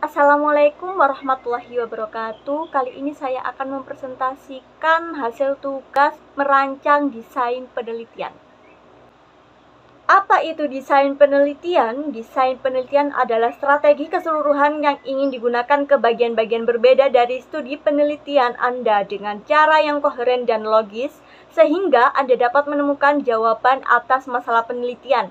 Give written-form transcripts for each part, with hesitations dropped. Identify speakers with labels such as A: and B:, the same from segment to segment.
A: Assalamualaikum warahmatullahi wabarakatuh. Kali ini saya akan mempresentasikan hasil tugas merancang desain penelitian. Apa itu desain penelitian? Desain penelitian adalah strategi keseluruhan yang ingin digunakan ke bagian-bagian berbeda dari studi penelitian Anda dengan cara yang koheren dan logis, sehingga Anda dapat menemukan jawaban atas masalah penelitian.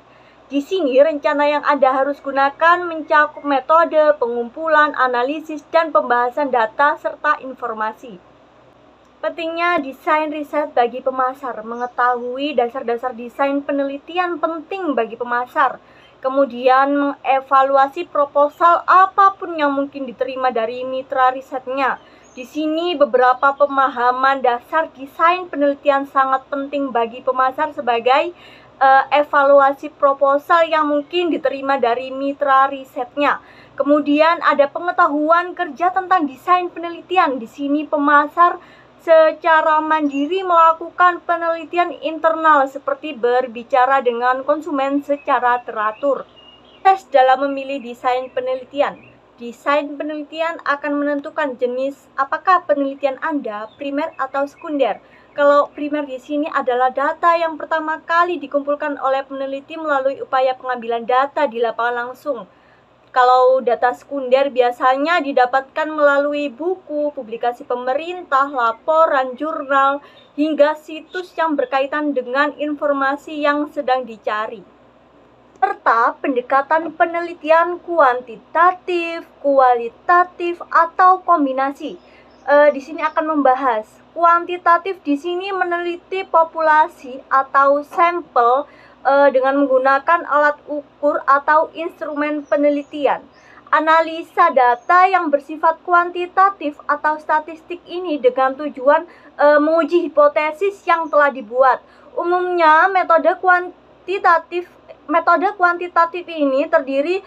A: Di sini, rencana yang Anda harus gunakan mencakup metode, pengumpulan, analisis, dan pembahasan data, serta informasi. Pentingnya desain riset bagi pemasar. Mengetahui dasar-dasar desain penelitian penting bagi pemasar. Kemudian mengevaluasi proposal apapun yang mungkin diterima dari mitra risetnya. Di sini beberapa pemahaman dasar desain penelitian sangat penting bagi pemasar sebagai evaluasi proposal yang mungkin diterima dari mitra risetnya. Kemudian ada pengetahuan kerja tentang desain penelitian. Di sini pemasar secara mandiri melakukan penelitian internal seperti berbicara dengan konsumen secara teratur. Tes dalam memilih desain penelitian. Desain penelitian akan menentukan jenis apakah penelitian Anda primer atau sekunder. Kalau primer di sini adalah data yang pertama kali dikumpulkan oleh peneliti melalui upaya pengambilan data di lapangan langsung. Kalau data sekunder biasanya didapatkan melalui buku, publikasi pemerintah, laporan, jurnal, hingga situs yang berkaitan dengan informasi yang sedang dicari. Serta pendekatan penelitian kuantitatif, kualitatif, atau kombinasi. Di sini akan membahas kuantitatif. Di sini meneliti populasi atau sampel dengan menggunakan alat ukur atau instrumen penelitian. Analisa data yang bersifat kuantitatif atau statistik ini dengan tujuan menguji hipotesis yang telah dibuat. Umumnya metode kuantitatif ini terdiri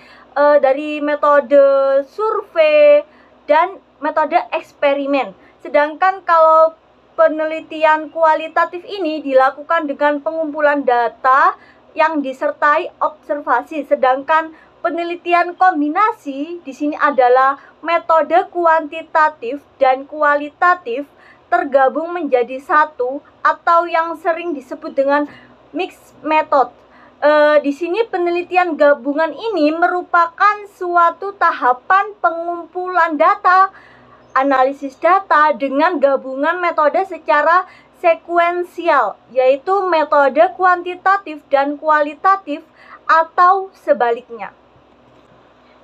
A: dari metode survei dan metode eksperimen. Sedangkan kalau penelitian kualitatif ini dilakukan dengan pengumpulan data yang disertai observasi. Sedangkan penelitian kombinasi di sini adalah metode kuantitatif dan kualitatif tergabung menjadi satu atau yang sering disebut dengan mixed method. Di sini penelitian gabungan ini merupakan suatu tahapan pengumpulan data, analisis data dengan gabungan metode secara sekuensial, yaitu metode kuantitatif dan kualitatif atau sebaliknya.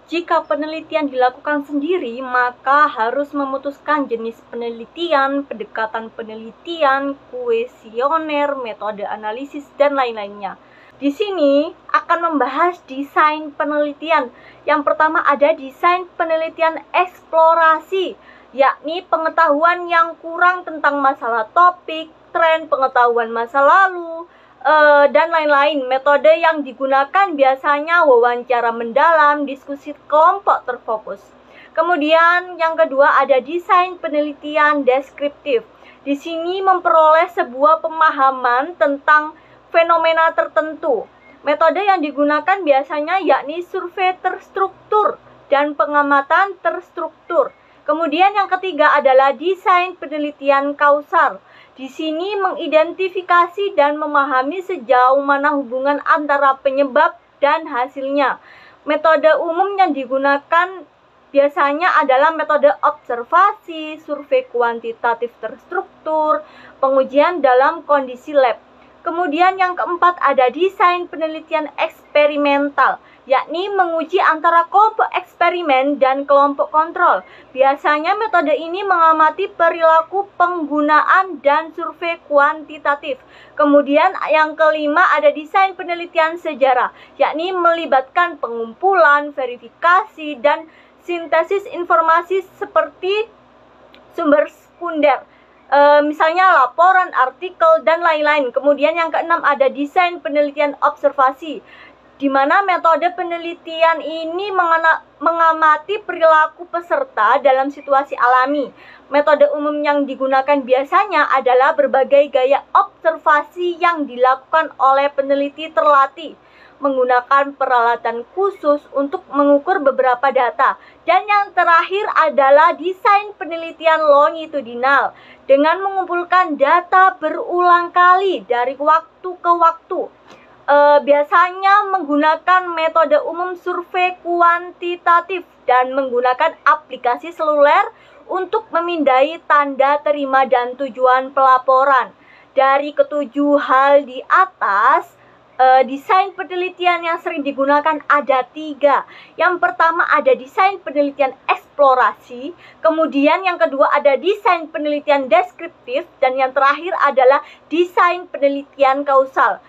A: Jika penelitian dilakukan sendiri, maka harus memutuskan jenis penelitian, pendekatan penelitian, kuesioner, metode analisis, dan lain-lainnya. Di sini akan membahas desain penelitian. Yang pertama ada desain penelitian eksplorasi, yakni pengetahuan yang kurang tentang masalah topik, tren, pengetahuan masa lalu, dan lain-lain. Metode yang digunakan biasanya wawancara mendalam, diskusi kelompok terfokus. Kemudian yang kedua ada desain penelitian deskriptif. Di sini memperoleh sebuah pemahaman tentang fenomena tertentu. Metode yang digunakan biasanya yakni survei terstruktur dan pengamatan terstruktur. Kemudian yang ketiga adalah desain penelitian kausal. Di sini mengidentifikasi dan memahami sejauh mana hubungan antara penyebab dan hasilnya. Metode umum yang digunakan biasanya adalah metode observasi, survei kuantitatif terstruktur, pengujian dalam kondisi lab. Kemudian yang keempat ada desain penelitian eksperimental, yakni menguji antara kelompok eksperimen dan kelompok kontrol. Biasanya metode ini mengamati perilaku penggunaan dan survei kuantitatif. Kemudian yang kelima ada desain penelitian sejarah, yakni melibatkan pengumpulan, verifikasi, dan sintesis informasi seperti sumber sekunder. Misalnya laporan, artikel, dan lain-lain. Kemudian yang keenam ada desain penelitian observasi, di mana metode penelitian ini mengamati perilaku peserta dalam situasi alami. Metode umum yang digunakan biasanya adalah berbagai gaya observasi yang dilakukan oleh peneliti terlatih. menggunakan peralatan khusus untuk mengukur beberapa data. Dan yang terakhir adalah desain penelitian longitudinal dengan mengumpulkan data berulang kali dari waktu ke waktu. Biasanya menggunakan metode umum survei kuantitatif dan menggunakan aplikasi seluler untuk memindai tanda terima dan tujuan pelaporan. Dari ketujuh hal di atas, desain penelitian yang sering digunakan ada 3. Yang pertama ada desain penelitian eksplorasi, kemudian yang kedua ada desain penelitian deskriptif, dan yang terakhir adalah desain penelitian kausal.